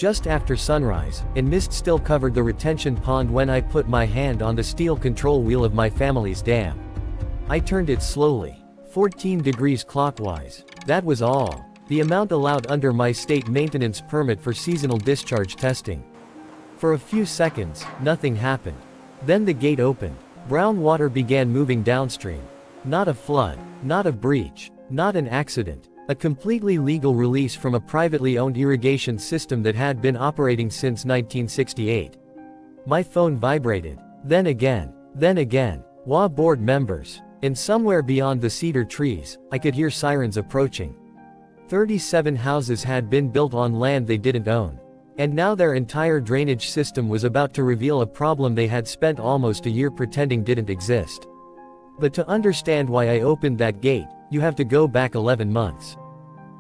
just after sunrise, and mist still covered the retention pond when I put my hand on the steel control wheel of my family's dam. I turned it slowly, 14 degrees clockwise. That was all. The amount allowed under my state maintenance permit for seasonal discharge testing. For a few seconds, nothing happened. Then the gate opened. Brown water began moving downstream. Not a flood, not a breach, not an accident. A completely legal release from a privately owned irrigation system that had been operating since 1968. My phone vibrated. Then again. HOA board members. And somewhere beyond the cedar trees, I could hear sirens approaching. 37 houses had been built on land they didn't own. And now their entire drainage system was about to reveal a problem they had spent almost a year pretending didn't exist. But to understand why I opened that gate, you have to go back 11 months.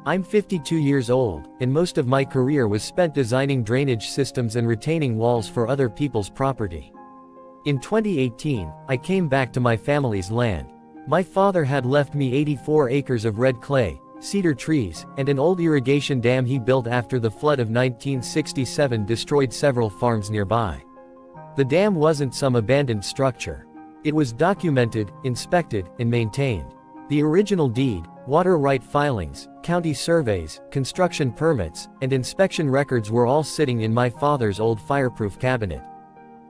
I'm 52 years old, and most of my career was spent designing drainage systems and retaining walls for other people's property. In 2018, I came back to my family's land. My father had left me 84 acres of red clay, cedar trees, and an old irrigation dam he built after the flood of 1967 destroyed several farms nearby. The dam wasn't some abandoned structure. It was documented, inspected, and maintained. The original deed, water right filings, county surveys, construction permits, and inspection records were all sitting in my father's old fireproof cabinet.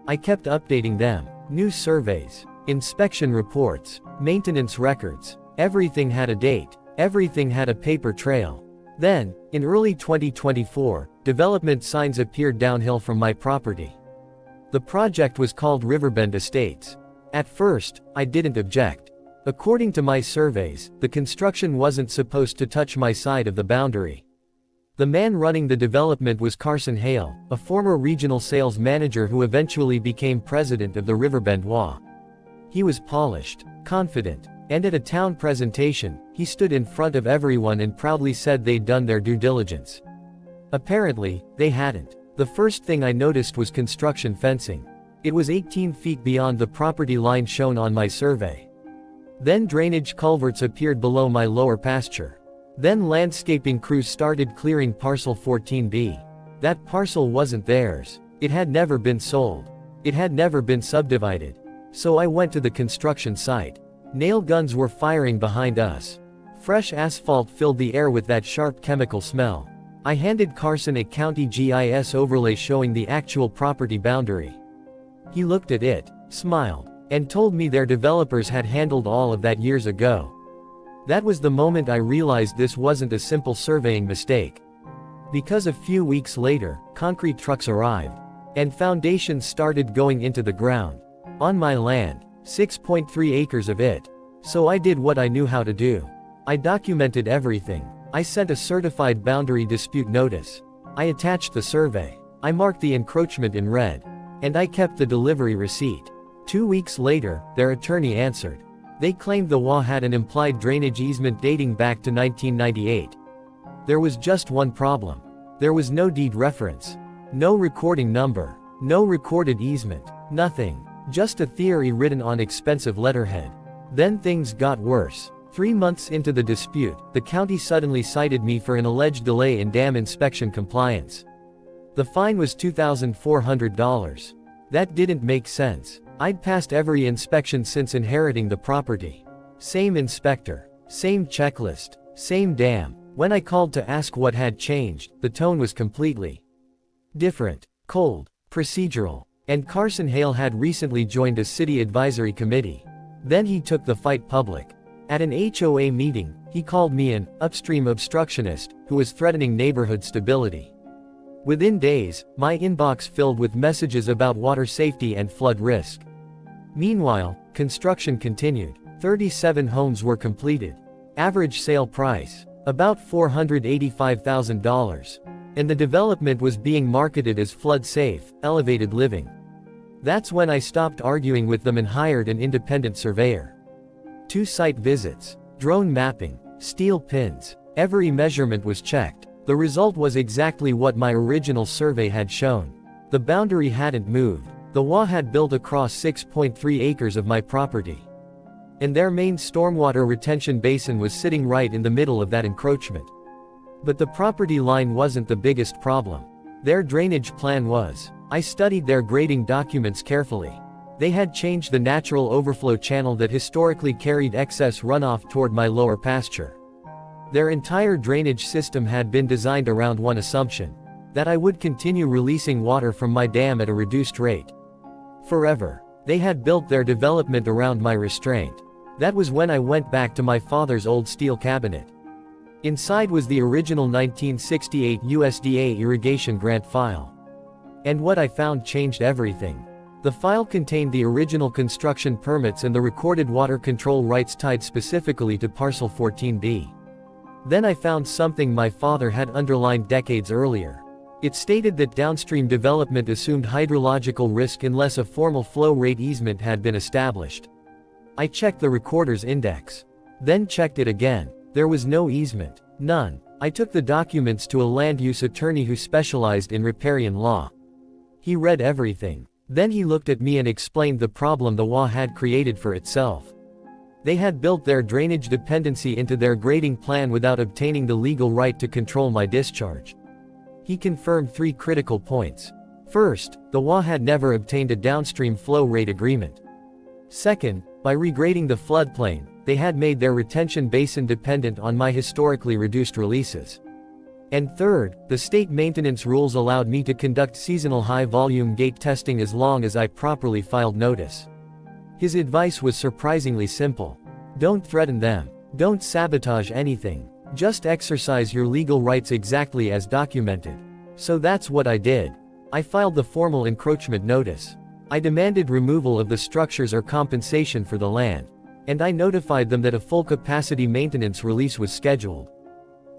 I kept updating them. New surveys, inspection reports, maintenance records. Everything had a date. Everything had a paper trail. Then, in early 2024, development signs appeared downhill from my property. The project was called Riverbend Estates. At first, I didn't object. According to my surveys, the construction wasn't supposed to touch my side of the boundary. The man running the development was Carson Hale, a former regional sales manager who eventually became president of the Riverbend HOA. He was polished, confident, and at a town presentation, he stood in front of everyone and proudly said they'd done their due diligence. Apparently, they hadn't. The first thing I noticed was construction fencing. It was 18 feet beyond the property line shown on my survey. Then drainage culverts appeared below my lower pasture. Then landscaping crews started clearing parcel 14B. That parcel wasn't theirs. It had never been sold. It had never been subdivided. So I went to the construction site. Nail guns were firing behind us. Fresh asphalt filled the air with that sharp chemical smell. I handed Carson a county GIS overlay showing the actual property boundary. He looked at it, smiled, and told me their developers had handled all of that years ago. That was the moment I realized this wasn't a simple surveying mistake. Because a few weeks later, concrete trucks arrived, and foundations started going into the ground. On my land, 6.3 acres of it. So I did what I knew how to do. I documented everything. I sent a certified boundary dispute notice. I attached the survey. I marked the encroachment in red. And I kept the delivery receipt. 2 weeks later, their attorney answered. They claimed the HOA had an implied drainage easement dating back to 1998. There was just one problem. There was no deed reference. No recording number. No recorded easement. Nothing. Just a theory written on expensive letterhead. Then things got worse. 3 months into the dispute, the county suddenly cited me for an alleged delay in dam inspection compliance. The fine was $2,400. That didn't make sense. I'd passed every inspection since inheriting the property. Same inspector. Same checklist. Same dam. When I called to ask what had changed, the tone was completely different. Cold. Procedural. And Carson Hale had recently joined a city advisory committee. Then he took the fight public. At an HOA meeting, he called me an upstream obstructionist who was threatening neighborhood stability. Within days, my inbox filled with messages about water safety and flood risk. Meanwhile, construction continued. 37 homes were completed. Average sale price, about $485,000. And the development was being marketed as flood-safe, elevated living. That's when I stopped arguing with them and hired an independent surveyor. 2 site visits, drone mapping, steel pins. Every measurement was checked. The result was exactly what my original survey had shown. The boundary hadn't moved. The HOA had built across 6.3 acres of my property. And their main stormwater retention basin was sitting right in the middle of that encroachment. But the property line wasn't the biggest problem. Their drainage plan was. I studied their grading documents carefully. They had changed the natural overflow channel that historically carried excess runoff toward my lower pasture. Their entire drainage system had been designed around one assumption: that I would continue releasing water from my dam at a reduced rate. Forever. They had built their development around my restraint. That was when I went back to my father's old steel cabinet. Inside was the original 1968 USDA irrigation grant file. And what I found changed everything. The file contained the original construction permits and the recorded water control rights tied specifically to Parcel 14B. Then I found something my father had underlined decades earlier. It stated that downstream development assumed hydrological risk unless a formal flow rate easement had been established. I checked the recorder's index. Then checked it again. There was no easement. None. I took the documents to a land use attorney who specialized in riparian law. He read everything. Then he looked at me and explained the problem the HOA had created for itself. They had built their drainage dependency into their grading plan without obtaining the legal right to control my discharge. He confirmed 3 critical points. First, the HOA had never obtained a downstream flow rate agreement. Second, by regrading the floodplain, they had made their retention basin dependent on my historically reduced releases. And third, the state maintenance rules allowed me to conduct seasonal high-volume gate testing as long as I properly filed notice. His advice was surprisingly simple. Don't threaten them. Don't sabotage anything. Just exercise your legal rights exactly as documented. So that's what I did. I filed the formal encroachment notice. I demanded removal of the structures or compensation for the land. And I notified them that a full capacity maintenance release was scheduled.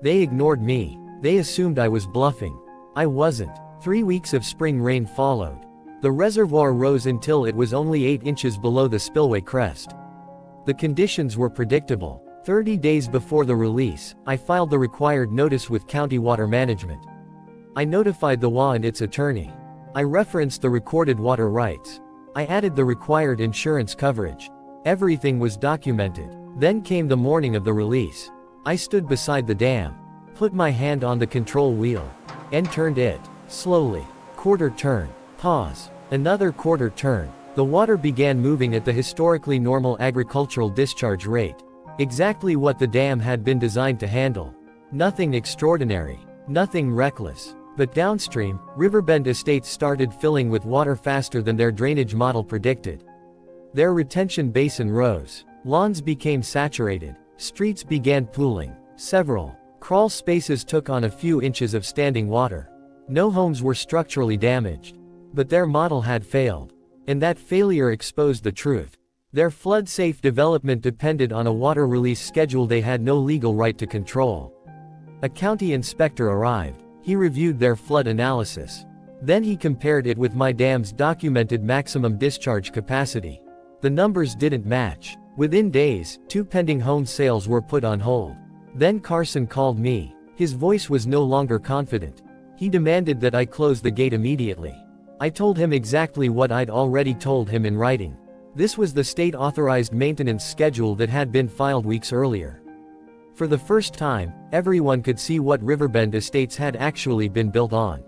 They ignored me. They assumed I was bluffing. I wasn't. 3 weeks of spring rain followed. The reservoir rose until it was only 8 inches below the spillway crest. The conditions were predictable. 30 days before the release, I filed the required notice with County Water Management. I notified the HOA and its attorney. I referenced the recorded water rights. I added the required insurance coverage. Everything was documented. Then came the morning of the release. I stood beside the dam, put my hand on the control wheel, and turned it. Slowly. Quarter turn. Pause. Another quarter turn. The water began moving at the historically normal agricultural discharge rate. Exactly what the dam had been designed to handle. Nothing extraordinary. Nothing reckless. But downstream, Riverbend estates started filling with water faster than their drainage model predicted. Their retention basin rose. Lawns became saturated. Streets began pooling. Several crawl spaces took on a few inches of standing water. No homes were structurally damaged. But their model had failed. And that failure exposed the truth. Their flood-safe development depended on a water release schedule they had no legal right to control. A county inspector arrived. He reviewed their flood analysis. Then he compared it with my dam's documented maximum discharge capacity. The numbers didn't match. Within days, 2 pending home sales were put on hold. Then Carson called me. His voice was no longer confident. He demanded that I close the gate immediately. I told him exactly what I'd already told him in writing. This was the state-authorized maintenance schedule that had been filed weeks earlier. For the first time, everyone could see what Riverbend estates had actually been built on.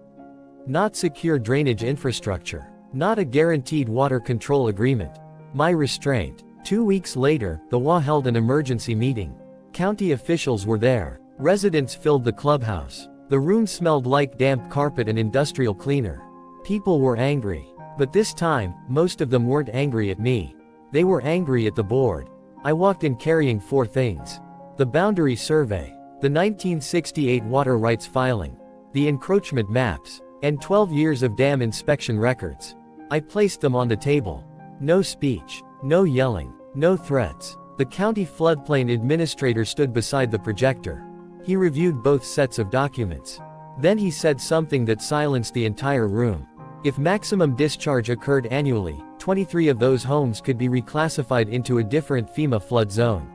Not secure drainage infrastructure. Not a guaranteed water control agreement. My restraint. 2 weeks later, the HOA held an emergency meeting. County officials were there. Residents filled the clubhouse. The room smelled like damp carpet and industrial cleaner. People were angry. But this time, most of them weren't angry at me. They were angry at the board. I walked in carrying 4 things. The boundary survey, the 1968 water rights filing, the encroachment maps, and 12 years of dam inspection records. I placed them on the table. No speech, no yelling, no threats. The county floodplain administrator stood beside the projector. He reviewed both sets of documents. Then he said something that silenced the entire room. If maximum discharge occurred annually, 23 of those homes could be reclassified into a different FEMA flood zone.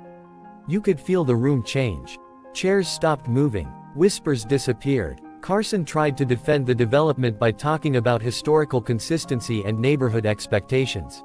You could feel the room change. Chairs stopped moving. Whispers disappeared. Carson tried to defend the development by talking about historical consistency and neighborhood expectations.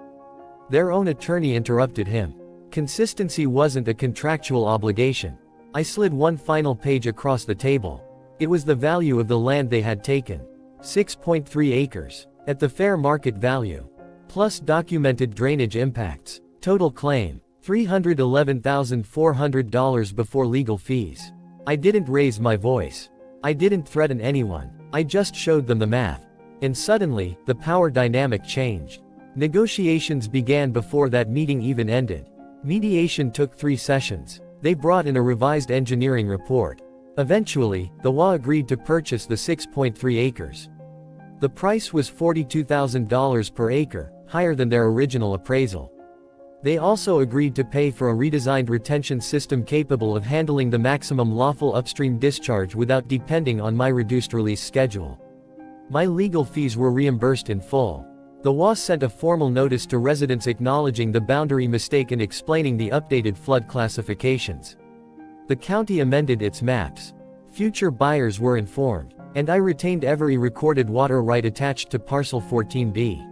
Their own attorney interrupted him. Consistency wasn't a contractual obligation. I slid one final page across the table. It was the value of the land they had taken. 6.3 acres. At the fair market value. Plus documented drainage impacts. Total claim. $311,400 before legal fees. I didn't raise my voice. I didn't threaten anyone. I just showed them the math. And suddenly, the power dynamic changed. Negotiations began before that meeting even ended. Mediation took 3 sessions. They brought in a revised engineering report. Eventually, the HOA agreed to purchase the 6.3 acres. The price was $42,000 per acre, higher than their original appraisal. They also agreed to pay for a redesigned retention system capable of handling the maximum lawful upstream discharge without depending on my reduced release schedule. My legal fees were reimbursed in full. The HOA sent a formal notice to residents acknowledging the boundary mistake and explaining the updated flood classifications. The county amended its maps. Future buyers were informed, and I retained every recorded water right attached to Parcel 14B.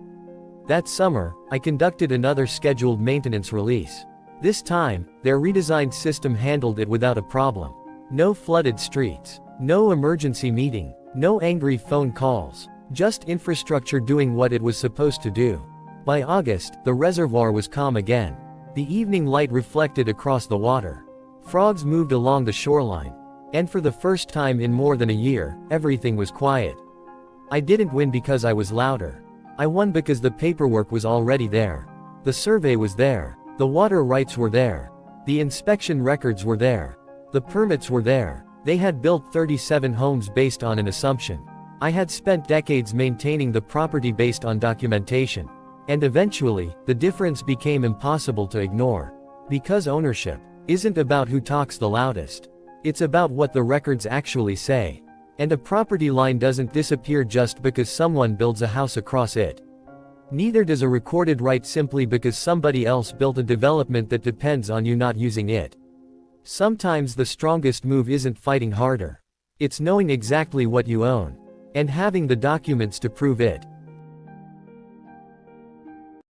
That summer, I conducted another scheduled maintenance release. This time, their redesigned system handled it without a problem. No flooded streets. No emergency meeting. No angry phone calls. Just infrastructure doing what it was supposed to do. By August, the reservoir was calm again. The evening light reflected across the water. Frogs moved along the shoreline. And for the first time in more than a year, everything was quiet. I didn't win because I was louder. I won because the paperwork was already there. The survey was there. The water rights were there. The inspection records were there. The permits were there. They had built 37 homes based on an assumption. I had spent decades maintaining the property based on documentation. And eventually, the difference became impossible to ignore. Because ownership isn't about who talks the loudest. It's about what the records actually say. And a property line doesn't disappear just because someone builds a house across it. Neither does a recorded right simply because somebody else built a development that depends on you not using it. Sometimes the strongest move isn't fighting harder. It's knowing exactly what you own. And having the documents to prove it.